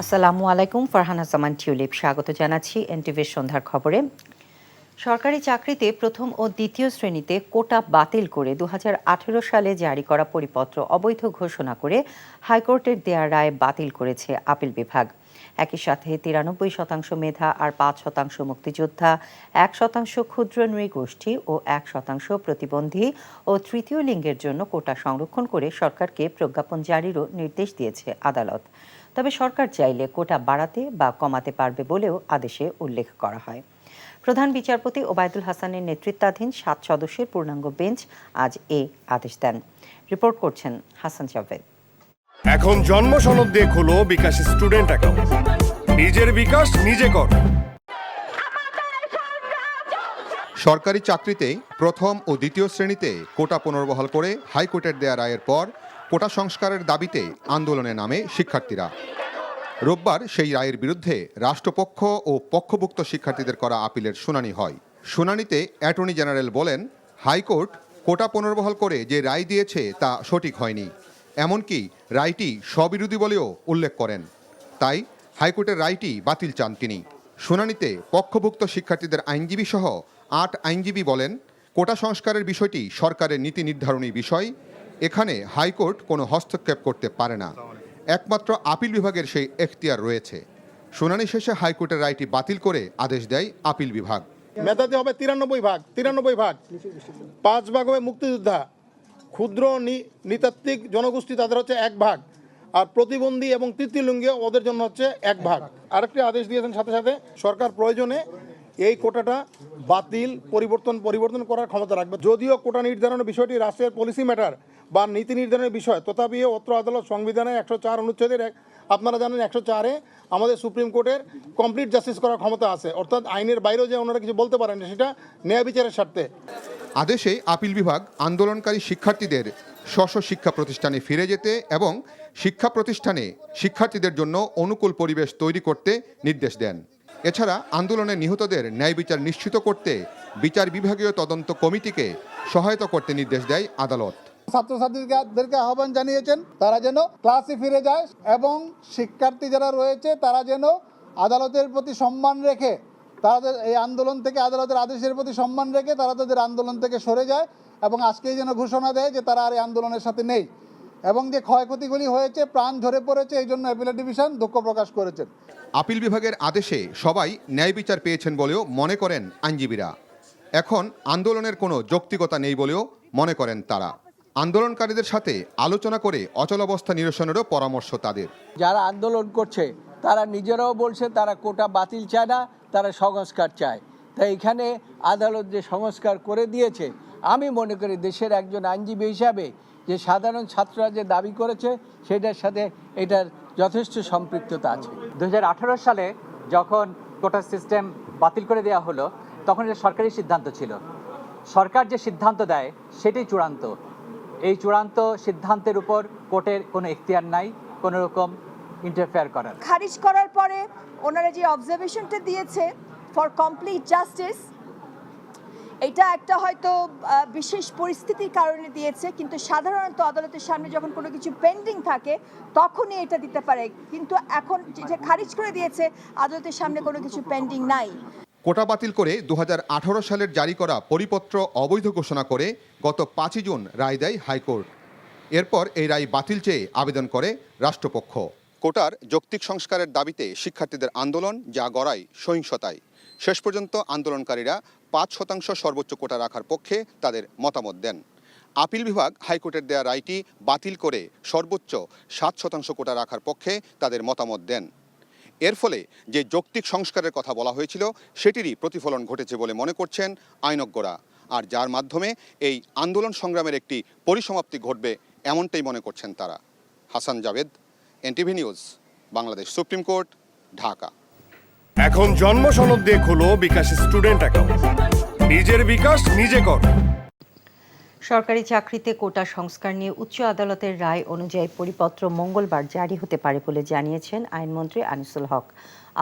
আসসালামু আলাইকুম, ফারহানা জামান টিউলিপ স্বাগত জানাচ্ছি এনটিভির সন্ধ্যার খবরে। সরকারি চাকরিতে প্রথম ও দ্বিতীয় শ্রেণীতে কোটা বাতিল করে 2018 সালে জারি করা পরিপত্র অবৈধ ঘোষণা করে হাইকোর্টের দেয়া রায় বাতিল করেছে আপিল বিভাগ। একই সাথে 93% মেধা আর 5% মুক্তিযোদ্ধা, 1% ক্ষুদ্র নৃগোষ্ঠী ও 1% প্রতিবন্ধী ও তৃতীয় লিঙ্গের জন্য কোটা সংরক্ষণ করে সরকারকে প্রজ্ঞাপন জারিরও নির্দেশ দিয়েছে আদালত। তবে সরকার চাইলে কোটা বাড়াতে বা কমাতে পারবে বলেও আদেশে উল্লেখ করা হয়। প্রধান বিচারপতি ওবায়দুল হাসানের নেতৃত্বাধীন 7 সদস্যের পূর্ণাঙ্গ বেঞ্চ আজ এ আদেশ দেন। রিপোর্ট করছেন হাসান জাভেদ। এখন জন্ম সনদ দিয়ে খোলো বিকাশ স্টুডেন্ট অ্যাকাউন্ট। নিজের বিকাশ নিজে কর। সরকারি চাকরিতে প্রথম ও দ্বিতীয় শ্রেণীতে কোটা পুনর্বহাল করে হাইকোর্টের দেয়া রায়ের পর কোটা সংস্কারের দাবিতে আন্দোলনে নামে শিক্ষার্থীরা। রোববার সেই রায়ের বিরুদ্ধে রাষ্ট্রপক্ষ ও পক্ষভুক্ত শিক্ষার্থীদের করা আপিলের শুনানি হয়। শুনানিতে অ্যাটর্নি জেনারেল বলেন, হাইকোর্ট কোটা পুনর্বহাল করে যে রায় দিয়েছে তা সঠিক হয়নি, এমনকি রায়টি স্ববিরোধী বলেও উল্লেখ করেন। তাই হাইকোর্টের রায়টি বাতিল চান তিনি। শুনানিতে পক্ষভুক্ত শিক্ষার্থীদের আইনজীবী সহ 8 আইনজীবী বলেন, কোটা সংস্কারের বিষয়টি সরকারের নীতি নির্ধারণী বিষয়, এখানে হাইকোর্ট কোনো হস্তক্ষেপ করতে পারে না, একমাত্র আপিল বিভাগের সেই এখতিয়ার রয়েছে। শুনানি শেষে হাইকোর্টের রায়টি বাতিল করে আদেশ দেয় আপিল বিভাগ। মেধাতে হবে 93 ভাগ, 5 ভাগ হবে মুক্তিযোদ্ধা, ক্ষুদ্র নৃতাত্ত্বিক জনগোষ্ঠী তাদের হচ্ছে 1 ভাগ, আর প্রতিবন্ধী এবং তৃতীয় লিঙ্গীয় ওদের জন্য হচ্ছে 1 ভাগ। আরেকটি আদেশ দিয়েছেন সাথে সাথে সরকার প্রয়োজনে এই কোটাটা বাতিল পরিবর্তন করার ক্ষমতা রাখবে। যদিও কোটা নির্ধারণের বিষয়টি রাষ্ট্রের পলিসি ম্যাটার বা নীতি নির্ধারণের বিষয়, তথাপিও অত্র আদালত সংবিধানের 104 অনুচ্ছেদের আপনারা জানেন 104-এ আমাদের সুপ্রিম কোর্টের কমপ্লিট জাস্টিস করার ক্ষমতা আছে, অর্থাৎ আইনের বাইরেও যে ওনারা কিছু বলতে পারেন সেটা ন্যায় বিচারের স্বার্থে। আদেশে আপিল বিভাগ আন্দোলনকারী শিক্ষার্থীদের স্ব শিক্ষা প্রতিষ্ঠানে ফিরে যেতে এবং শিক্ষা প্রতিষ্ঠানে শিক্ষার্থীদের জন্য অনুকূল পরিবেশ তৈরি করতে নির্দেশ দেন। এছাড়া আন্দোলনে নিহতদের ন্যায় বিচার নিশ্চিত করতে বিচার বিভাগীয় তদন্ত কমিটিকে সহায়তা করতে নির্দেশ দেয় আদালত। ছাত্রছাত্রীদেরকে আহ্বান জানিয়েছেন তারা যেন ক্লাসে ফিরে যায় এবং শিক্ষার্থী যারা রয়েছে তারা যেন আদালতের প্রতি সম্মান রেখে, তাদের এই আন্দোলন থেকে আদালতের আদেশের প্রতি সম্মান রেখে তারা তাদের আন্দোলন থেকে সরে যায় এবং আজকেই যেন ঘোষণা দেয় যে তারা আর এই আন্দোলনের সাথে নেই, এবং যে ক্ষয়ক্ষতিগুলি হয়েছে, প্রাণ ঝরে পড়েছে, এই জন্য অ্যাপিলেট ডিভিশন দুঃখ প্রকাশ করেছেন। আপিল বিভাগের আদেশে সবাই ন্যায় বিচার পেয়েছেন বলেও মনে করেন আইনজীবীরা। এখন আন্দোলনের কোনো যৌক্তিকতা নেই বলেও মনে করেন তারা। আন্দোলনকারীদের সাথে আলোচনা করে অচলাবস্থা নিরসনেরও পরামর্শ তাদের। যারা আন্দোলন করছে তারা নিজেরাও বলছে তারা কোটা বাতিল চায় না, তারা সংস্কার চায়। তাই এখানে আদালত যে সংস্কার করে দিয়েছে, আমি মনে করি দেশের একজন আইনজীবী হিসাবে যে সাধারণ ছাত্ররা যে দাবি করেছে সেটার সাথে এটার যথেষ্ট সম্পৃক্ততা আছে। 2018 সালে যখন কোটা সিস্টেম বাতিল করে দেওয়া হলো তখন এটা সরকারি সিদ্ধান্ত ছিল। সরকার যে সিদ্ধান্ত দেয় সেটাই চূড়ান্ত। এই চূড়ান্ত সিদ্ধান্তের উপর কোর্টের কোনো এখতিয়ার নাই কোনো রকম ইন্টারফেয়ার করার। খারিজ করার পরে ওনারা যে অবজারভেশনটা দিয়েছে ফর কমপ্লিট জাস্টিস, এটা একটা হয়তো বিশেষ পরিস্থিতির কারণে দিয়েছে, কিন্তু সাধারণত আদালতের সামনে যখন কোনো কিছু পেন্ডিং থাকে তখনই এটা দিতে পারে, কিন্তু এখন যে খারিজ করে দিয়েছে আদালতের সামনে কোনো কিছু পেন্ডিং নাই। কোটা বাতিল করে 2018 সালের জারি করা পরিপত্র অবৈধ ঘোষণা করে গত 5 জুন রায় দেয় হাইকোর্ট। এরপর এই রায় বাতিল চেয়ে আবেদন করে রাষ্ট্রপক্ষ। কোটার যৌক্তিক সংস্কারের দাবিতে শিক্ষার্থীদের আন্দোলন যা গড়ায় সহিংসতায়। শেষ পর্যন্ত আন্দোলনকারীরা 5% সর্বোচ্চ কোটা রাখার পক্ষে তাদের মতামত দেন। আপিল বিভাগ হাইকোর্টের দেয়া রায়টি বাতিল করে সর্বোচ্চ 7% কোটা রাখার পক্ষে তাদের মতামত দেন। এর ফলে যে যৌক্তিক সংস্কারের কথা বলা হয়েছিল সেটিরই প্রতিফলন ঘটেছে বলে মনে করছেন আইনজ্ঞরা, আর যার মাধ্যমে এই আন্দোলন সংগ্রামের একটি পরিসমাপ্তি ঘটবে এমনটাই মনে করছেন তারা। Hasan Javed, NTV news, Bangladesh supreme court, Dhaka. এখন জন্ম সনদ দিয়ে খোলো বিকাশ স্টুডেন্ট অ্যাকাউন্ট। নিজের বিকাশ নিজে কর। সরকারি চাকরিতে কোটা সংস্কার নিয়ে উচ্চ আদালতের রায় অনুযায়ী পরিপত্র মঙ্গলবার জারি হতে পারে বলে জানিয়েছেন আইনমন্ত্রী আনিসুল হক।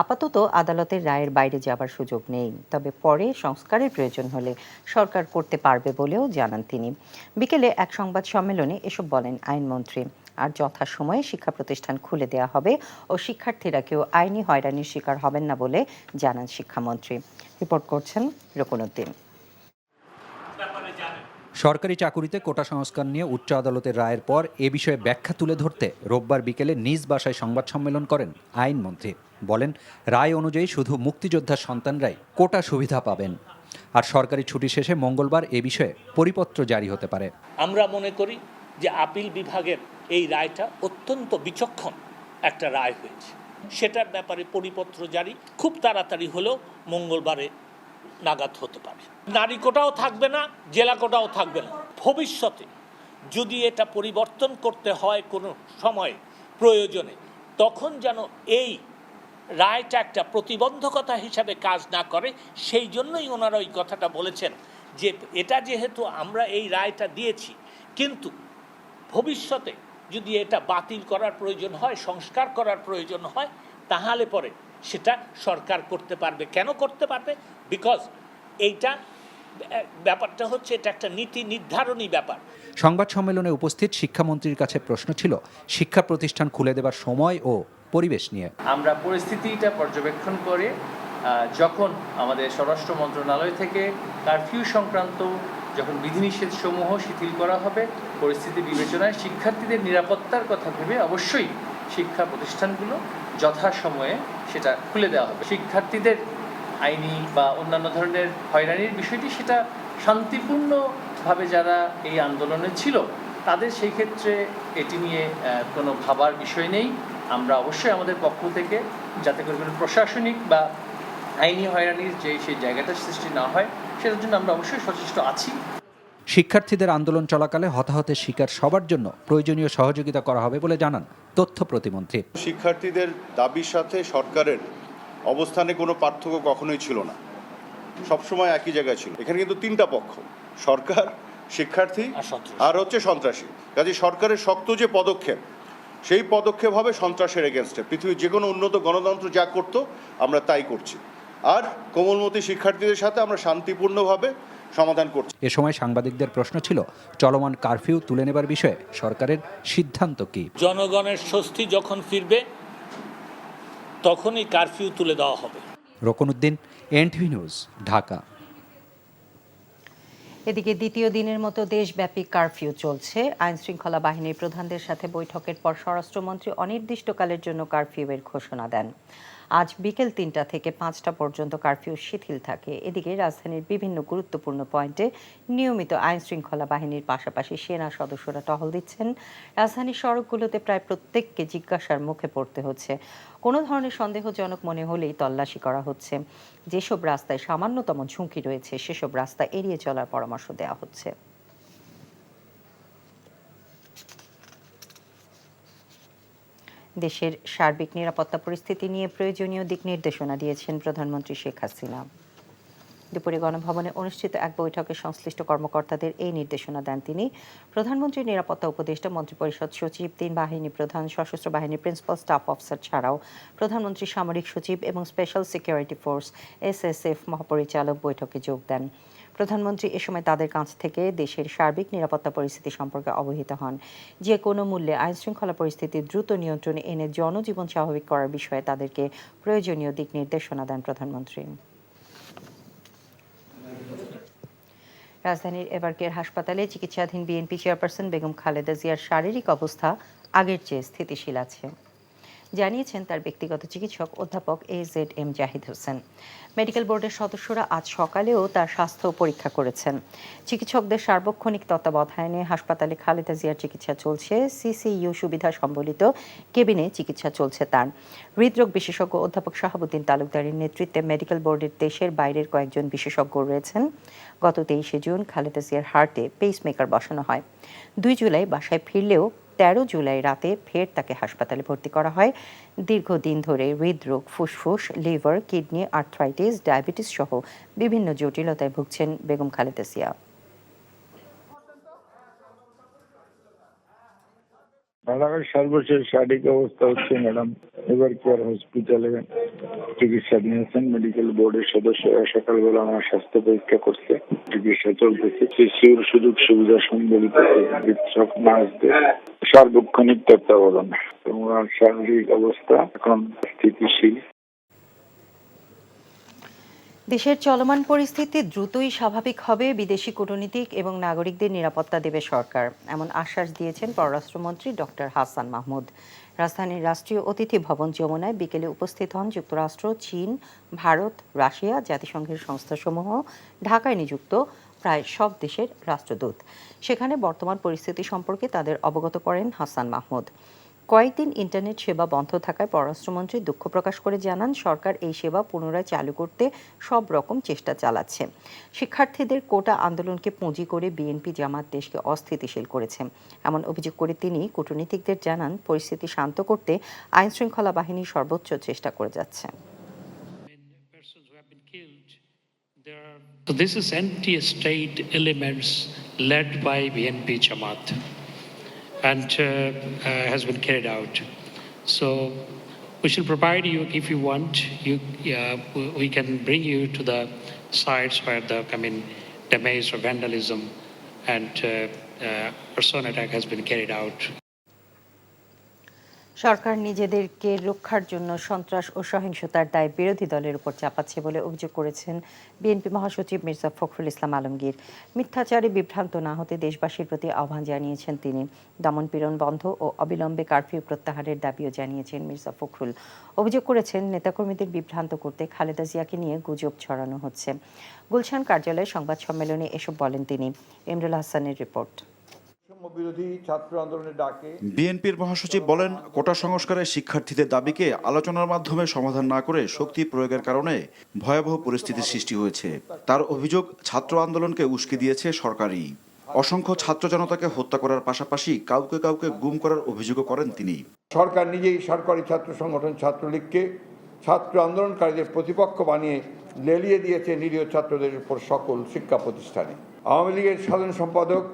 আপাতত আদালতের রায়ের বাইরে যাবার সুযোগ নেই, তবে পরে সংস্কারের প্রয়োজন হলে সরকার করতে পারবে বলেও জানান তিনি। বিকেলে এক সংবাদ সম্মেলনে এসব বলেন আইনমন্ত্রী। আর যথাসময়ে শিক্ষা প্রতিষ্ঠান খুলে দেওয়া হবে ও শিক্ষার্থীরা কেউ আইনি হয়রানির শিকার হবেন না বলে জানান শিক্ষামন্ত্রী। রিপোর্ট করছেন রকুনউদ্দিন। সরকারি চাকুরিতে কোটা সংস্কার নিয়ে উচ্চ আদালতের রায়ের পর এ বিষয়ে ব্যাখ্যা তুলে ধরতে রোববার বিকেলে নিজ বাসায় সংবাদ সম্মেলন করেন আইনমন্ত্রী। বলেন, রায় অনুযায়ী শুধু মুক্তিযোদ্ধার সন্তানরাই কোটা সুবিধা পাবেন। আর সরকারি ছুটি শেষে মঙ্গলবার এ বিষয়ে পরিপত্র জারি হতে পারে। আমরা মনে করি যে আপিল বিভাগের এই রায়টা অত্যন্ত বিচক্ষণ একটা রায় হয়েছে। সেটার ব্যাপারে পরিপত্র জারি খুব তাড়াতাড়ি হলেও মঙ্গলবারে নাগাদ হতে পারে। নারী কোটাও থাকবে না, জেলা কোটাও থাকবে না। ভবিষ্যতে যদি এটা পরিবর্তন করতে হয় কোনো সময় প্রয়োজনে, তখন যেন এই রায়টা একটা প্রতিবন্ধকতা হিসাবে কাজ না করে, সেই জন্যই ওনারা ওই কথাটা বলেছেন যে এটা যেহেতু আমরা এই রায়টা দিয়েছি, কিন্তু ভবিষ্যতে যদি এটা বাতিল করার প্রয়োজন হয়, সংস্কার করার প্রয়োজন হয়, তাহলে পরে সেটা সরকার করতে পারবে। কেন করতে পারবে? বিকজ এইটা ব্যাপারটা হচ্ছে এটা একটা নীতি নির্ধারণী ব্যাপার। সংবাদ সম্মেলনে উপস্থিত শিক্ষামন্ত্রীর কাছে প্রশ্ন ছিল শিক্ষা প্রতিষ্ঠান খুলে দেবার সময় ও পরিবেশ নিয়ে। আমরা পরিস্থিতিটা পর্যবেক্ষণ করে যখন আমাদের স্বরাষ্ট্র মন্ত্রণালয় থেকে কারফিউ সংক্রান্ত যখন বিধিনিষেধ সমূহ শিথিল করা হবে, পরিস্থিতি বিবেচনায় শিক্ষার্থীদের নিরাপত্তার কথা ভেবে অবশ্যই শিক্ষা প্রতিষ্ঠানগুলো যথাসময়ে সেটা খুলে দেওয়া হবে। শিক্ষার্থীদের আইনি বা অন্যান্য ধরনের হয়রানির বিষয়টি সেটা শান্তিপূর্ণভাবে যারা এই আন্দোলনে ছিল তাদের সেই ক্ষেত্রে এটি নিয়ে কোনো ভাবার বিষয় নেই। আমরা অবশ্যই আমাদের পক্ষ থেকে যাতে করে কোনো প্রশাসনিক বা আইনি হয়রানির যে সেই জায়গাটা সৃষ্টি না হয় সেটার জন্য আমরা অবশ্যই সচেষ্ট আছি। শিক্ষার্থীদের আন্দোলন চলাকালে হতাহতের শিকার সবার জন্য প্রয়োজনীয় সহযোগিতা করা হবে বলে জানান তথ্য প্রতিমন্ত্রী। শিক্ষার্থীদের দাবির সাথে সরকারের অবস্থানে কোনো পার্থক্য কখনোই ছিল না, সবসময় একই জায়গায় ছিল। এখানে কিন্তু তিনটা পক্ষ, সরকার, শিক্ষার্থী আর হচ্ছে সন্ত্রাসী। কাজে সরকারের শক্ত যে পদক্ষেপ, সেই পদক্ষেপ হবে সন্ত্রাসের এগেনস্টে। পৃথিবীর যে কোনো উন্নত গণতন্ত্র যা করতো আমরা তাই করছি। আর কোমলমতি শিক্ষার্থীদের সাথে আমরা শান্তিপূর্ণভাবে সমাধান করছি। এ সময় সাংবাদিকদের প্রশ্ন ছিল চলমান কারফিউ তুলে নেবার বিষয়ে সরকারের সিদ্ধান্ত কি। জনগণের স্বস্তি যখন ফিরবে তখনই কারফিউ তুলে দেওয়া হবে। রকুনউদ্দিন, NTV নিউজ, ঢাকা। এদিকে দ্বিতীয় দিনের মতো দেশব্যাপী কারফিউ চলছে। আইনশৃঙ্খলা বাহিনীর প্রধানদের সাথে বৈঠকের পর স্বরাষ্ট্রমন্ত্রী অনির্দিষ্টকালের জন্য কারফিউয়ের ঘোষণা দেন। আজ বিকেল ৩টা থেকে 5টা পর্যন্ত কারফিউ শিথিল থাকে। এদিকে রাজধানীর বিভিন্ন গুরুত্বপূর্ণ পয়েন্টে নিয়মিত আইনশৃঙ্খলা বাহিনীর পাশাপাশি সেনা সদস্যরা টহল দিচ্ছেন। রাজধানীর সড়কগুলোতে প্রায় প্রত্যেককে জিজ্ঞাসার মুখে পড়তে হচ্ছে। কোনো ধরনের সন্দেহজনক মনে হলেই তল্লাশি করা হচ্ছে। যেসব রাস্তায় সামান্যতম ঝুঁকি রয়েছে সেসব রাস্তা এড়িয়ে চলার পরামর্শ দেওয়া হচ্ছে। দেশের সার্বিক নিরাপত্তা পরিস্থিতি নিয়ে প্রয়োজনীয় দিক নির্দেশনা দিয়েছেন প্রধানমন্ত্রী শেখ হাসিনা। দুপুরে গণভবনে অনুষ্ঠিত এক বৈঠকে সংশ্লিষ্ট কর্মকর্তাদের এই নির্দেশনা দেন তিনি। প্রধানমন্ত্রীর নিরাপত্তা উপদেষ্টা, মন্ত্রিপরিষদ সচিব, 3 বাহিনী প্রধান, সশস্ত্র বাহিনীর প্রিন্সিপাল স্টাফ অফিসার ছাড়াও প্রধানমন্ত্রী সামরিক সচিব এবং স্পেশাল সিকিউরিটি ফোর্স SSF মহাপরিচালক বৈঠকে যোগ দেন। প্রধানমন্ত্রী এ সময় তাদের কাছ থেকে দেশের সার্বিক নিরাপত্তা পরিস্থিতি সম্পর্কে অবহিত হন। যে কোনো মূল্যে আইনশৃঙ্খলা পরিস্থিতি দ্রুত নিয়ন্ত্রণে এনে জনজীবন স্বাভাবিক করার বিষয়ে তাদেরকে প্রয়োজনীয় দিক নির্দেশনা দেন প্রধানমন্ত্রী। রাজধানীর এবারকের হাসপাতালে চিকিৎসাধীন বিএনপি চেয়ারপারসন বেগম খালেদা জিয়ার শারীরিক অবস্থা আগের চেয়ে স্থিতিশীল আছে, জানিয়েছেন তার ব্যক্তিগত চিকিৎসক অধ্যাপক AZM জাহিদ হোসেন। মেডিকেল বোর্ডের সদস্যরা আজ সকালেও তার স্বাস্থ্য পরীক্ষা করেছেন। চিকিৎসকদের সার্বক্ষণিক তত্ত্বাবধানে হাসপাতালে খালেদা জিয়ার চিকিৎসা চলছে। CCU সুবিধা সম্বলিত কেবিনে চিকিৎসা চলছে তার। হৃদরোগ বিশেষজ্ঞ অধ্যাপক শাহাবুদ্দিন তালুকদারের নেতৃত্বে মেডিকেল বোর্ডের দেশের বাইরের কয়েকজন বিশেষজ্ঞ রয়েছেন। গত 23শে জুন খালেদা জিয়ার হার্টে পেসমেকার বসানো হয়। 2 জুলাই বাসায় ফিরলেও 13 জুলাই রাতে ফের তাকে হাসপাতালে ভর্তি করা হয়। দীর্ঘদিন ধরে হৃদরোগ, ফুসফুস, লিভার, কিডনি, আর্থ্রাইটিস, ডায়াবেটিস সহ বিভিন্ন জটিলতায় ভুগছেন বেগম খালেদা জিয়া। ম্যাডামের সর্বশেষ শারীরিক অবস্থা হচ্ছে ম্যাডাম এবার কেয়ার হসপিটালে চিকিৎসা নিয়েছেন। মেডিকেল বোর্ডের সদস্যরা সকালবেলা আমার স্বাস্থ্য পরীক্ষা করছে, চিকিৎসা চলতেছে। শিশুর সুযোগ সুবিধা সম্বলিত চিকিৎসক নার্সদের সার্বক্ষণিক তত্ত্বাবধান। তোমার শারীরিক অবস্থা এখন স্থিতিশীল। দেশের চলমান পরিস্থিতি দ্রুতই স্বাভাবিক হবে, বিদেশি কূটনীতিক এবং নাগরিকদের নিরাপত্তা দেবে সরকার, এমন আশ্বাস দিয়েছেন পররাষ্ট্রমন্ত্রী ডক্টর হাসান মাহমুদ। রাজধানীর রাষ্ট্রীয় অতিথি ভবন যমুনায় বিকেলে উপস্থিত হন যুক্তরাষ্ট্র, চীন, ভারত, রাশিয়া, জাতিসংঘের সংস্থাসমূহ, ঢাকায় নিযুক্ত প্রায় সব দেশের রাষ্ট্রদূত। সেখানে বর্তমান পরিস্থিতি সম্পর্কে তাদের অবগত করেন হাসান মাহমুদ। কয়েকদিন ইন্টারনেট সেবা বন্ধ থাকায় পররাষ্ট্রমন্ত্রী দুঃখ প্রকাশ করে জানান, সরকার এই সেবা পুনরায় চালু করতে সব রকম চেষ্টা চালাচ্ছে। শিক্ষার্থীদের কোটা আন্দোলনকে পুঁজি করে বিএনপি জামাত দেশকে অস্থিতিশীল করেছে এমন অভিযোগ করে তিনি কূটনীতিকদের জানান, পরিস্থিতি শান্ত করতে আইনশৃঙ্খলা বাহিনী সর্বোচ্চ চেষ্টা করে যাচ্ছে। So this is anti-state elements led by BNP Jamaat and has been carried out. So we shall provide you, if you want, we can bring you to the sites where the damage or vandalism and arson attack has been carried out. সরকার নিজেদেরকে রক্ষার জন্য সন্ত্রাস ও সহিংসতার দায় বিরোধী দলের উপর চাপাচ্ছে বলে অভিযোগ করেছেন বিএনপি মহাসচিব মির্জা ফখরুল ইসলাম আলমগীর। মিথ্যাচারে বিভ্রান্ত না হতে দেশবাসীর প্রতি আহ্বান জানিয়েছেন তিনি। দমনপীড়ন বন্ধ ও অবিলম্বে কারফিউ প্রত্যাহারের দাবিও জানিয়েছেন মির্জা ফখরুল। অভিযোগ করেছেন, নেতাকর্মীদের বিভ্রান্ত করতে খালেদা জিয়াকে নিয়ে গুজব ছড়ানো হচ্ছে। গুলশান কার্যালয়ে সংবাদ সম্মেলনে এসব বলেন তিনি। ইমরুল হাসানের রিপোর্ট। বিএনপির মহাসচিব বলেন, কোটা সংস্কারে শিক্ষার্থীদের দাবিকে আলোচনার মাধ্যমে সমাধান না করে শক্তি প্রয়োগের কারণে ভয়াবহ পরিস্থিতির সৃষ্টি হয়েছে। তার অভিযোগ, ছাত্র আন্দোলনকে উস্কে দিয়েছে সরকারই। অসংখ্য ছাত্র জনতাকে হত্যা করার পাশাপাশি কাউকে কাউকে গুম করার অভিযোগও করেন তিনি। সরকার নিজেই সরকারি ছাত্র সংগঠন ছাত্রলীগকে ছাত্র আন্দোলনকারীদের প্রতিপক্ষ বানিয়ে লেলিয়ে দিয়েছে নিরীহ ছাত্রদের উপর সকল শিক্ষা প্রতিষ্ঠানে। আওয়ামী লীগের সাধারণ সম্পাদক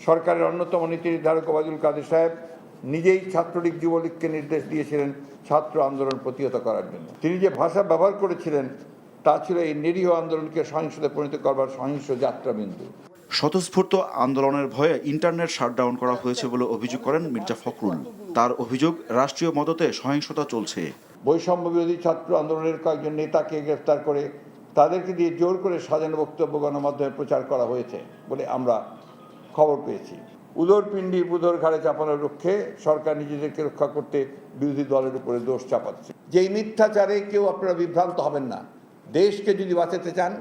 সরকারের অন্যতম নীতি নির্ধারক ওবায়দুল কাদের সাহেব নিজেই ছাত্রলীগ যুবলীগকে নির্দেশ দিয়েছিলেন ছাত্র আন্দোলন প্রতিহত করার জন্য। তিনি যে ভাষা ব্যবহার করেছিলেন তা ছিল এই নিরীহ আন্দোলনকে সহিংসতায় পরিণত করবার সহিংস যাত্রাবিন্দু। স্বতঃস্ফূর্ত আন্দোলনের ভয়ে ইন্টারনেট শাটডাউন করা হয়েছে বলে অভিযোগ করেন মির্জা ফখরুল। তার অভিযোগ, রাষ্ট্রীয় মদতে সহিংসতা চলছে। বৈষম্য বিরোধী ছাত্র আন্দোলনের কয়েকজন নেতাকে গ্রেফতার করে তাদেরকে দিয়ে জোর করে সাজানো বক্তব্য গণমাধ্যমে প্রচার করা হয়েছে বলে আমরা খবর পেয়েছি। উদরপিণ্ডি বুধর ঘাড়ে চাপানোর লক্ষ্যে সরকার নিজেদেরকে রক্ষা করতে বিরোধী দলের উপরে দোষ চাপাচ্ছে। যেই মিথ্যাচারে কেউ আপনারা বিভ্রান্ত হবেন না। দেশকে যদি বাঁচাতে চান,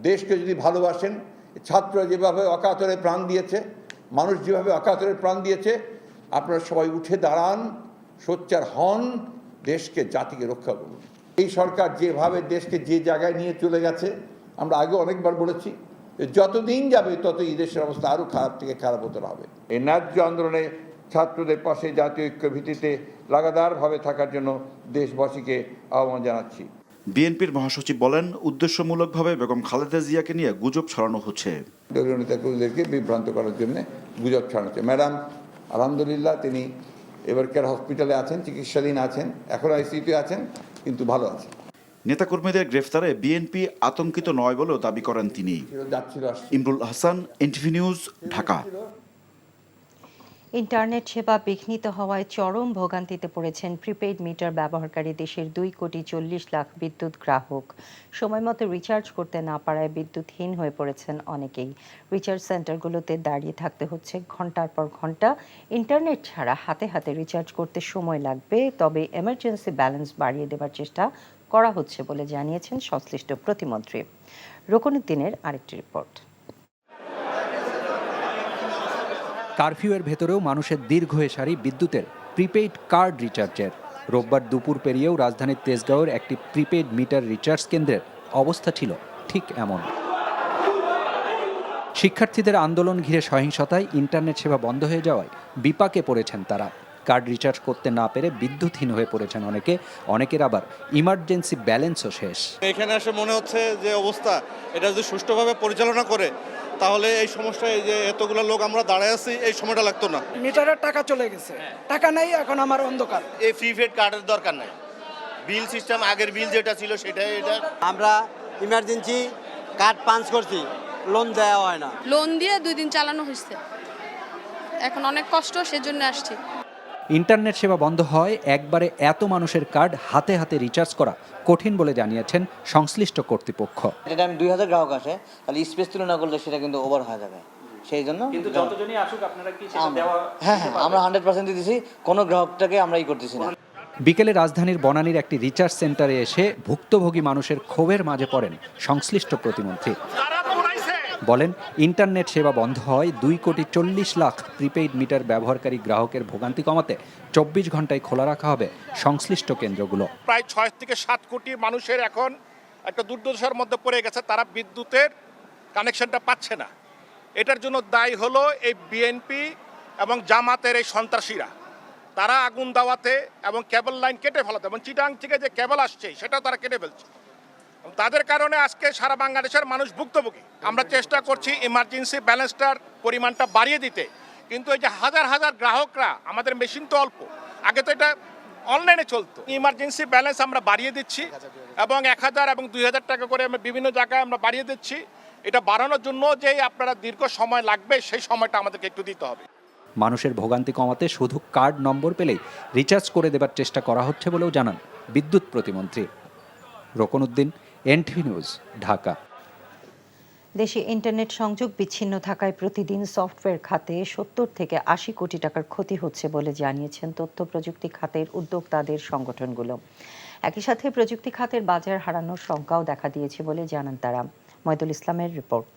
দেশকে যদি ভালোবাসেন, ছাত্ররা যেভাবে অকাতরে প্রাণ দিয়েছে, মানুষ যেভাবে অকাতরে প্রাণ দিয়েছে, আপনারা সবাই উঠে দাঁড়ান, সোচ্চার হন, দেশকে জাতিকে রক্ষা করুন। এই সরকার যেভাবে দেশকে যে জায়গায় নিয়ে চলে গেছে, আমরা আগে অনেকবার বলেছি, যতদিন যাবে ততই দেশের অবস্থা আরও খারাপ থেকে খারাপ হতে হবে। এই ন্যায্য আন্দোলনে ছাত্রদের পাশে জাতীয় ঐক্যের ভিত্তিতে লাগাতারভাবে থাকার জন্য দেশবাসীকে আহ্বান জানাচ্ছি। বিএনপির মহাসচিব বলেন, উদ্দেশ্যমূলকভাবে বেগম খালেদা জিয়াকে নিয়ে গুজব ছড়ানো হচ্ছে। দলীয় নেতাকর্মীদেরকে বিভ্রান্ত করার জন্য গুজব ছড়ানো হচ্ছে। ম্যাডাম আলহামদুলিল্লাহ তিনি এবার কেয়ার হসপিটালে আছেন, চিকিৎসাধীন আছেন, এখন আইসিইউতে আছেন, কিন্তু ভালো আছেন। নেতাকর্মীদের গ্রেফতারে বিএনপি আতঙ্কিত নয় বলেও দাবি করেন তিনি। Imrul Hasan, NTV news, Dhaka. Internet সেবা বিঘ্নিত হওয়ায় চরম ভোগান্তিতে পড়েছেন প্রিপেইড মিটার ব্যবহারকারী দেশের 2,40,00,000 বিদ্যুৎ গ্রাহক। সময়মতো রিচার্জ করতে না পারায় বিদ্যুৎহীন হয়ে পড়েছেন অনেকেই। রিচার্জ সেন্টারগুলোতে দাঁড়িয়ে থাকতে হচ্ছে ঘন্টার পর ঘন্টা। ইন্টারনেট ছাড়া হাতে হাতে রিচার্জ করতে সময় লাগবে, তবে এমার্জেন্সি ব্যালেন্স বাড়িয়ে দেওয়ার চেষ্টা করা হচ্ছে বলে জানিয়েছেন সংশ্লিষ্ট প্রতিমন্ত্রী। রুকনুদ্দিনের আরেকটি রিপোর্ট। কারফিউয়ের ভেতরেও মানুষের দীর্ঘ সারি বিদ্যুতের প্রিপেইড কার্ড রিচার্জের। রোববার দুপুর পেরিয়েও রাজধানীর তেজগাঁওয়ের একটি প্রিপেইড মিটার রিচার্জ কেন্দ্রের অবস্থা ছিল ঠিক এমন। শিক্ষার্থীদের আন্দোলন ঘিরে সহিংসতায় ইন্টারনেট সেবা বন্ধ হয়ে যাওয়ায় বিপাকে পড়েছেন তারা। কার্ড রিচার্জ করতে না পেরে বিদ্যুৎহীন হয়ে পড়েছেন অনেকের আবার ইমার্জেন্সি ব্যালেন্সও শেষ। এখানে এসে মনে হচ্ছে যে অবস্থা, এটা যদি সুষ্ঠুভাবে পরিচালনা করে তাহলে এই সমস্যা, এই যে এতগুলো লোক আমরা দাঁড়ায় আছি, এই সময়টা লাগতো না। মিটারের টাকা চলে গেছে, টাকা নাই, এখন আমার অন্ধকার। এই প্রিপেড কার্ডের দরকার নাই, বিল সিস্টেম আগের বিল যেটা ছিল সেটাই এটা। আমরা ইমার্জেন্সি কার্ড পাঞ্চ করছি, লোন দেওয়া হয় না। লোন দিয়ে 2 দিন চালানো হয়েছে, এখন অনেক কষ্ট, সেজন্য আসছি। ইন্টারনেট সেবা বন্ধ হয় একবারে এত মানুষের কার্ড হাতে হাতে রিচার্জ করা কঠিন বলে জানিয়েছেন সংশ্লিষ্ট কর্তৃপক্ষ। এটা আমি 2000 গ্রাহক আসে, তাহলে স্পেস তুলনা করলে সেটা কিন্তু ওভার হয়ে যাবে, সেই জন্য। কিন্তু যতজনই আসুক আপনারা কি সেটা দেওয়া? হ্যাঁ, আমরা 100% দিতেছি, কোনো গ্রাহকটাকে আমরা করতেছি না। বিকেলে রাজধানীর বনানীর একটি রিচার্জ সেন্টারে এসে ভুক্তভোগী মানুষের ক্ষোভের মাঝে পড়েন সংশ্লিষ্ট প্রতিমন্ত্রী। বলেন, ইন্টারনেট সেবা বন্ধ হয় 2,40,00,000 প্রিপেইড মিটার ব্যবহারকারী গ্রাহকের ভোগান্তি কমাতে 24 ঘন্টায় খোলা রাখা হবে সংশ্লিষ্ট কেন্দ্রগুলো। প্রায় 6 থেকে 7 কোটি মানুষের এখন একটা দুর্দশার মধ্যে পড়ে গেছে, তারা বিদ্যুতের কানেকশনটা পাচ্ছে না। এটার জন্য দায়ী হলো এই বিএনপি এবং জামাতের এই সন্ত্রাসীরা। তারা আগুন দাওয়াতে এবং কেবল লাইন কেটে ফেলাতে, এবং চিটাং থেকে যে কেবল আসছে সেটাও তারা কেটে ফেলছে। তাদের কারণে আজকে সারা বাংলাদেশের মানুষ ভুক্তভোগী। আমরা চেষ্টা করছি ইমার্জেন্সি ব্যালেন্সটার পরিমাণটা বাড়িয়ে দিতে, কিন্তু এই যে হাজার হাজার গ্রাহকরা, আমাদের মেশিন তো অল্প, আগে তো এটা অনলাইনে চলতো। ইমার্জেন্সি ব্যালেন্স আমরা বাড়িয়ে দিচ্ছি এবং 1000 এবং 2000 টাকা করে আমরা বিভিন্ন জায়গায় আমরা বাড়িয়ে দিচ্ছি। এটা বাড়ানোর জন্য যে আপনারা দীর্ঘ সময় লাগবে, সেই সময়টা আমাদেরকে একটু দিতে হবে। মানুষের ভোগান্তি কমাতে শুধু কার্ড নম্বর পেলেই রিচার্জ করে দেবার চেষ্টা করা হচ্ছে বলেও জানান বিদ্যুৎ প্রতিমন্ত্রী। Rokonuddin, NTV news, Dhaka. দেশে ইন্টারনেট সংযোগ বিচ্ছিন্ন থাকায় প্রতিদিন সফটওয়্যার খাতে 70 থেকে 80 কোটি টাকার ক্ষতি হচ্ছে বলে জানিয়েছেন তথ্য প্রযুক্তি খাতের উদ্যোক্তাদের সংগঠনগুলো। একই সাথে প্রযুক্তি খাতের বাজার হারানোর শঙ্কাও দেখা দিয়েছে বলে জানান তারা। ময়দুল ইসলামের রিপোর্ট।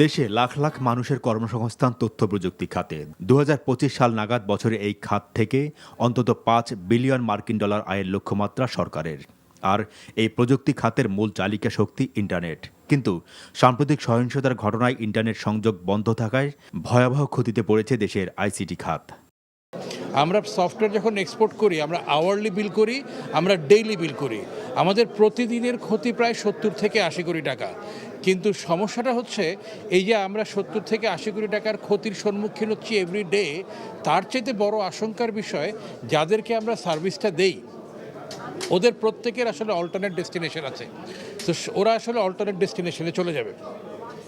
দেশে লাখ লাখ মানুষের কর্মসংস্থান তথ্য প্রযুক্তি খাতে। 2025 সাল নাগাদ বছরে এই খাত থেকে অন্তত $5 বিলিয়ন মার্কিন আয়ের লক্ষ্যমাত্রা সরকারের। আর এই প্রযুক্তি খাতের মূল চালিকা শক্তি ইন্টারনেট। কিন্তু সাম্প্রতিক সহিংসতার ঘটনায় ইন্টারনেট সংযোগ বন্ধ থাকায় ভয়াবহ ক্ষতিতে পড়েছে দেশের আইসিটি খাত। আমরা সফটওয়্যার যখন এক্সপোর্ট করি, আমরা আওয়ারলি বিল করি, আমরা ডেইলি বিল করি। আমাদের প্রতিদিনের ক্ষতি প্রায় 70 থেকে 80 কোটি টাকা। কিন্তু সমস্যাটা হচ্ছে এই যে আমরা 70 থেকে 80 কোটি টাকার ক্ষতির সম্মুখীন হচ্ছি এভরি ডে, তার চাইতে বড় আশঙ্কার বিষয় যাদেরকে আমরা সার্ভিসটা দেই ওদের প্রত্যেকের আসলে অল্টারনেট ডেস্টিনেশন আছে, তো ওরা আসলে অল্টারনেট ডেস্টিনেশনে চলে যাবে।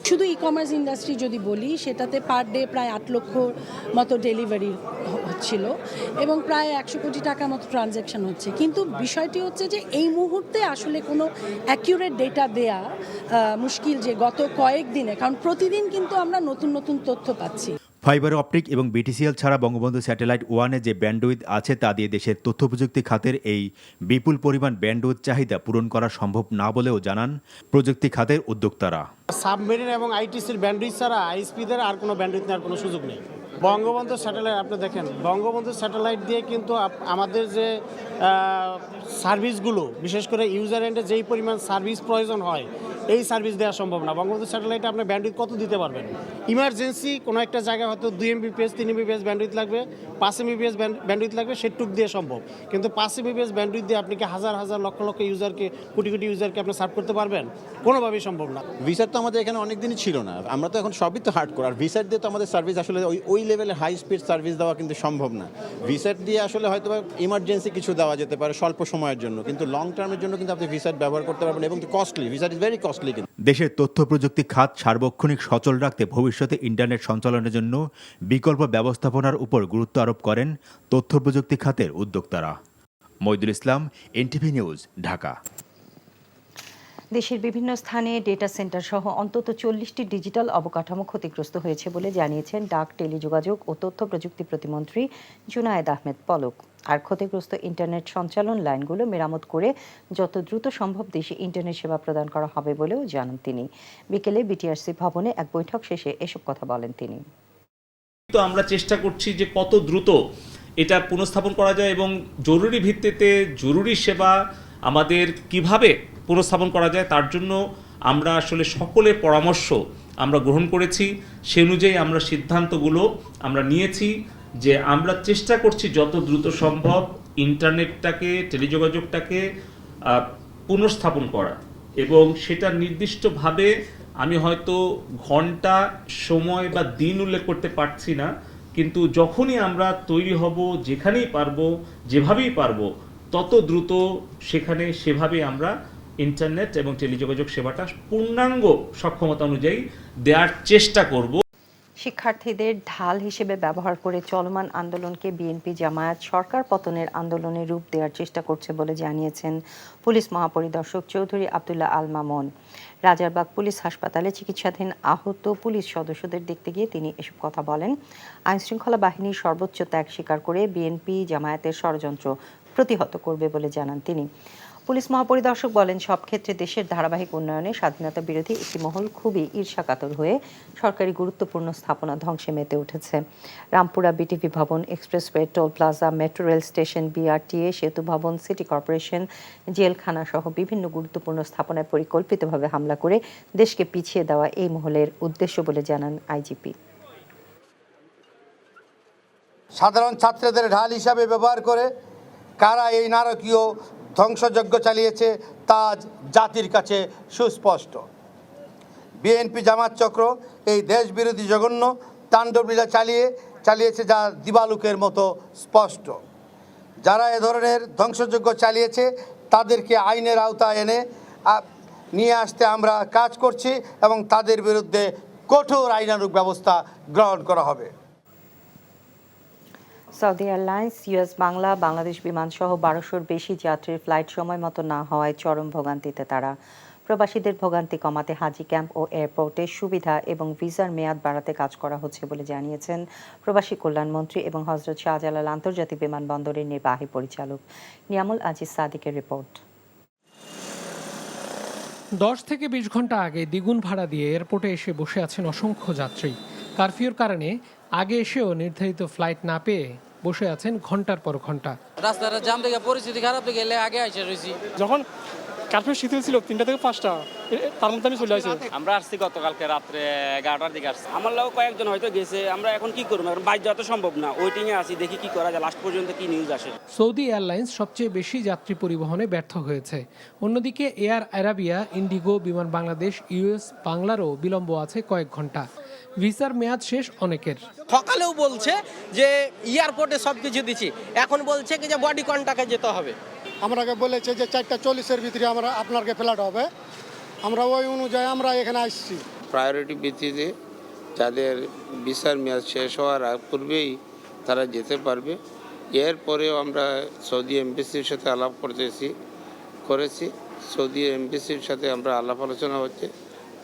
শুধু ই কমার্স ইন্ডাস্ট্রি যদি বলি, সেটাতে পার ডে প্রায় 8 লক্ষ মতো ডেলিভারি হচ্ছিল এবং প্রায় 100 কোটি টাকার মতো ট্রানজ্যাকশন হচ্ছে। কিন্তু বিষয়টি হচ্ছে যে এই মুহূর্তে আসলে কোনো অ্যাকিউরেট ডেটা দেয়া মুশকিল যে গত কয়েকদিনে, কারণ প্রতিদিন কিন্তু আমরা নতুন নতুন তথ্য পাচ্ছি। ফাইবার অপটিক এবং বিটিসিএল ছাড়া বঙ্গবন্ধু স্যাটেলাইট 1-এ যে ব্যান্ডউইথ আছে তা দিয়ে দেশের তথ্য প্রযুক্তি খাতের এই বিপুল পরিমাণ ব্যান্ডউইথ চাহিদা পূরণ করা সম্ভব না বলেও জানান প্রযুক্তি খাতের উদ্যোক্তারা। সাবমেরিন এবং আইটিসির ব্যান্ডউইথ ছাড়া আইএসপিদের আর কোনো ব্যান্ডউইথ নেওয়ার কোনো সুযোগ নেই। বঙ্গবন্ধু স্যাটেলাইট আপনি দেখেন, বঙ্গবন্ধু স্যাটেলাইট দিয়ে কিন্তু আমাদের যে সার্ভিসগুলো, বিশেষ করে ইউজার এন্ডে যেই পরিমাণ সার্ভিস প্রয়োজন হয়, এই সার্ভিস দেওয়া সম্ভব না। বঙ্গবন্ধু স্যাটেলাইটে আপনি ব্যান্ডউইথ কত দিতে পারবেন? ইমার্জেন্সি কোনো একটা জায়গায় হয়তো 2 MBPS 3 MBPS ব্যান্ডউইথ লাগবে, 5 MBPS ব্যান্ডউইথ লাগবে, সেটুক দিয়ে সম্ভব। কিন্তু 5 MBPS ব্যান্ডউইথ দিয়ে আপনি কি হাজার হাজার লক্ষ লক্ষ ইউজারকে, কোটি কোটি ইউজারকে আপনি সার্ভ করতে পারবেন? কোনোভাবেই সম্ভব না। ভিসার তো আমাদের এখানে অনেক দিনই ছিল না, আমরা তো এখন সবই তো হার্ডকোর। আর ভিসার দিয়ে তো আমাদের সার্ভিস আসলে ওই লেভেলে হাই স্পিড সার্ভিস দেওয়া কিন্তু সম্ভব না। ভিসার দিয়ে আসলে হয়তো ইমার্জেন্সি কিছু দেওয়া যেতে পারে স্বল্প সময়ের জন্য, কিন্তু লং টার্মের জন্য কিন্তু আপনি ভিসার ব্যবহার করতে পারবেন এবং কস্টলি। ভিসার ইজ ভেরি কস্টলি। দেশের তথ্য প্রযুক্তি খাত সার্বক্ষণিক সচল রাখতে ভবিষ্যতে ইন্টারনেট সঞ্চালনের জন্য বিকল্প ব্যবস্থাপনার উপর গুরুত্ব আরোপ করেন তথ্য প্রযুক্তি খাতের উদ্যোক্তারা। মইদুল ইসলাম, এনটিভি নিউজ, ঢাকা। দেশের বিভিন্ন স্থানে ডেটা সেন্টার সহ অন্তত 40টি ডিজিটাল অবকাঠামো ক্ষতিগ্রস্ত হয়েছে বলে জানিয়েছেন ডাক, টেলিযোগাযোগ ও তথ্য প্রযুক্তি প্রতিমন্ত্রী জুনায়েদ আহমেদ পলক। আর ক্ষতিগ্রস্ত ইন্টারনেট সঞ্চালন লাইনগুলো মেরামত করে যত দ্রুত সম্ভব দেশে ইন্টারনেট সেবা প্রদান করা হবে বলেও জানান তিনি। বিকেলে বিটিআরসি ভবনে এক বৈঠক শেষে এসব কথা বলেন তিনি। তো আমরা চেষ্টা করছি যে কত দ্রুত এটা পুনঃস্থাপন করা যায় এবং জরুরি ভিত্তিতে জরুরি সেবা আমাদের কিভাবে পুনঃস্থাপন করা যায়, তার জন্য আমরা আসলে সকলের পরামর্শ আমরা গ্রহণ করেছি। সে অনুযায়ী আমরা সিদ্ধান্তগুলো আমরা নিয়েছি যে আমরা চেষ্টা করছি যত দ্রুত সম্ভব ইন্টারনেটটাকে, টেলিযোগাযোগটাকে পুনঃস্থাপন করা। এবং সেটা নির্দিষ্টভাবে আমি হয়তো ঘন্টা, সময় বা দিন উল্লেখ করতে পারছি না, কিন্তু যখনই আমরা তৈরি হব, যেখানেই পারবো, যেভাবেই পারবো, তত দ্রুত সেভাবেই আমরা ইন্টারনেট এবং টেলিযোগাযোগ সেবাটা পূর্ণাঙ্গ সক্ষমতা অনুযায়ী দেওয়ার চেষ্টা করব। শিক্ষার্থীদের ঢাল হিসেবে ব্যবহার করে চলমান আন্দোলনকে বিএনপি জামায়াত সরকার পতনের আন্দোলনে রূপ দেওয়ার চেষ্টা করছে বলে জানিয়েছেন পুলিশ মহাপরিদর্শক চৌধুরী আব্দুল্লাহ আল মামুন। রাজারবাগ পুলিশ হাসপাতালে চিকিৎসাধীন আহত পুলিশ সদস্যদের দেখতে গিয়ে তিনি এসব কথা বলেন। আইনশৃঙ্খলা বাহিনীর সর্বোচ্চ ত্যাগ স্বীকার করে বিএনপি জামায়াতের ষড়যন্ত্র প্রতিহত করবে বলে জানান তিনি। পুলিশ মহাপরিদর্শক বলেন, সব ক্ষেত্রে দেশের ধারাবাহিক উন্নয়নে স্বাধীনতা বিরোধী একটি মহল খুবই ঈর্ষাকাতর হয়ে সরকারি গুরুত্বপূর্ণ স্থাপনা ধ্বংসে মেতে উঠেছে। রামপুরা বিটিভি ভবন, expressway, toll plaza, metro rail station, BRTA, সেতু ভবন, সিটি কর্পোরেশন, জেলখানা সহ বিভিন্ন গুরুত্বপূর্ণ স্থাপনায় পরিকল্পিতভাবে হামলা করে দেশকে পিছিয়ে দেওয়া এই মহলের উদ্দেশ্য বলে জানান আইজিপি। সাধারণ ছাত্রদের ঢাল হিসাবে ব্যবহার করে কারা এই নারকীয় ধ্বংসযজ্ঞ চালিয়েছে তা জাতির কাছে সুস্পষ্ট। বিএনপি জামাত চক্র এই দেশবিরোধী জঘন্য তাণ্ডবলীলা চালিয়েছে যা দিবালুকের মতো স্পষ্ট। যারা এ ধরনের ধ্বংসযজ্ঞ চালিয়েছে তাদেরকে আইনের আওতায় এনে নিয়ে আসতে আমরা কাজ করছি এবং তাদের বিরুদ্ধে কঠোর আইনানুগ ব্যবস্থা গ্রহণ করা হবে। Saudi airlines, US Bangla, Bangladesh বিমান সহ 1200-র বেশি যাত্রীর ফ্লাইট সময় মতো না হওয়ায় চরম ভোগান্তিতে তারা। প্রবাসীদের ভোগান্তি কমাতে হাজি ক্যাম্প ও এয়ারপোর্টে সুবিধা এবং ভিসার মেয়াদ বাড়াতে কাজ করা হচ্ছে বলে জানিয়েছেন প্রবাসী কল্যাণমন্ত্রী এবং হযরত শাহজালাল আন্তর্জাতিক বিমানবন্দরের নির্বাহী পরিচালক। নিয়ামুল আজিজ সাদিকের রিপোর্ট। 10 থেকে 20 ঘন্টা আগে দ্বিগুণ ভাড়া দিয়ে এয়ারপোর্টে এসে বসে আছেন অসংখ্য যাত্রী। কারফিউর কারণে আগে এসেও নির্ধারিত ফ্লাইট না পেয়ে বসে আছেন ঘন্টার পর ঘন্টা। রাস্তার জাম দেখে পরিস্থিতি খারাপ দেখে আগে আইসা রয়েছি। যখন কারফিউ শিথিল ছিল 3টা থেকে 5টা, তার মধ্যে আমি চলে আসি। আমরা আসছি গতকালকে রাত্রে 11টার দিকে আসছি। আমার লোক কয়েকজন হয়তো গেছে, আমরা এখন কি করবো, এখন বাইরে যাওয়া তো সম্ভব না। ওয়েটিং এ আছি, দেখি কি করা যায়, লাস্ট পর্যন্ত কি নিউজ আসে। সৌদি এয়ারলাইন্স সবচেয়ে বেশি যাত্রী পরিবহনে ব্যর্থ হয়েছে। অন্যদিকে এয়ার আরাবিয়া, ইন্ডিগো, বিমান বাংলাদেশ, ইউএস বাংলারও বিলম্ব আছে কয়েক ঘন্টা। ভিসার মেয়াদ শেষ অনেকের। সকালেও বলছে যে এয়ারপোর্টে সবকিছু দিচ্ছি, এখন বলছে যে বডি কন্টাক্টে যেতে হবে। আমরাকে বলেছে যে 4:40-এর ভিতরে আপনাকে ফ্লাইট হবে, আমরা ওই অনুযায়ী আমরা এখানে আসছি। প্রায়োরিটি ভিত্তিতে যাদের ভিসার মেয়াদ শেষ হওয়ার পূর্বেই তারা যেতে পারবে। এরপরেও আমরা সৌদি এমবেসির সাথে আলাপ করেছি। সৌদি এমবেসির সাথে আমরা আলাপ আলোচনা হচ্ছে,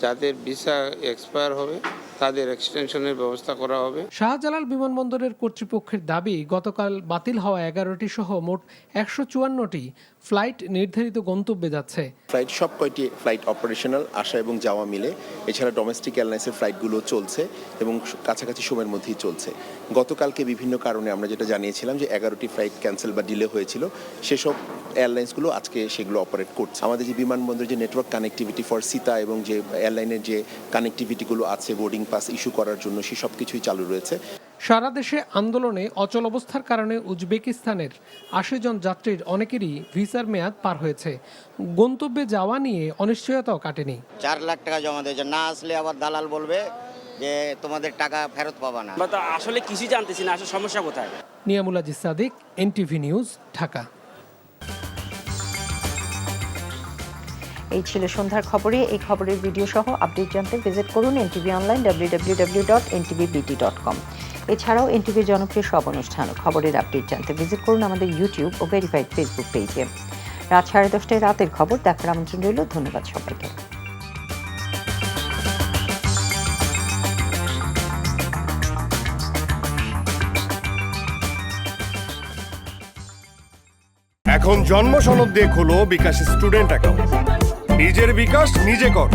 যাদের ভিসা এক্সপায়ার হবে তাদের এক্সটেনশনের ব্যবস্থা করা হবে। শাহজালাল বিমানবন্দরের কর্তৃপক্ষের দাবি, গতকাল বাতিল হওয়া 11টি সহ মোট 154টি ফ্লাইট নির্ধারিত গন্তব্যে যাচ্ছে। ফ্লাইট সব কয়টি ফ্লাইট অপারেশনাল, আসা এবং যাওয়া মিলে। এছাড়া ডোমেস্টিক এয়ারলাইন্সের ফ্লাইটগুলো চলছে এবং কাছাকাছি সময়ের মধ্যেই চলছে। গতকালকে বিভিন্ন কারণে আমরা যেটা জানিয়েছিলাম যে 11টি ফ্লাইট ক্যান্সেল বা ডিলে হয়েছিল, সেসব এয়ারলাইন্সগুলো আজকে সেগুলো অপারেট করছে। আমাদের যে বিমানবন্দরের যে নেটওয়ার্ক কানেক্টিভিটি ফর সিতা এবং যে এয়ারলাইনের যে কানেক্টিভিটিগুলো আছে বোর্ডিং পাস ইস্যু করার জন্য, সে সব কিছুই চালু রয়েছে। সারা দেশে আন্দোলনে অচল অবস্থার কারণে উজবেকিস্তানের 80 জন যাত্রীর অনেকেরই ভিসার মেয়াদ পার হয়েছে। গন্তব্যে যাওয়া নিয়ে অনিশ্চয়তাও কাটেনি। 4 লাখ টাকা জমা দিয়েছে, না আসলে আবার দালাল বলবে যে তোমাদের টাকা ফেরত পাবা না। আমরা তো আসলে কিছু জানতেছি না, আসলে সমস্যা কোথায়। Niamul Aziz Sadiq, NTV news, Dhaka. এই ছিল সন্ধ্যার খবরে। এই খবরের ভিডিও সহ আপডেট জানতে ভিজিট করুন এনটিভি অনলাইন www.ntvbt.com। এছাড়াও এনটিভির জনপ্রিয় সব অনুষ্ঠান ও খবরের আপডেট জানতে ভিজিট করুন আমাদের ইউটিউব ও ভেরিফাইড ফেসবুক পেজে। রাত 10:30টায় রাতের খবর দেখার আমন্ত্রণ রইল। ধন্যবাদ সবাইকে। এখন জন্ম সনদ দিয়ে খোলো বিকাশ স্টুডেন্ট অ্যাকাউন্ট। নিজের বিকাশ নিজে কর।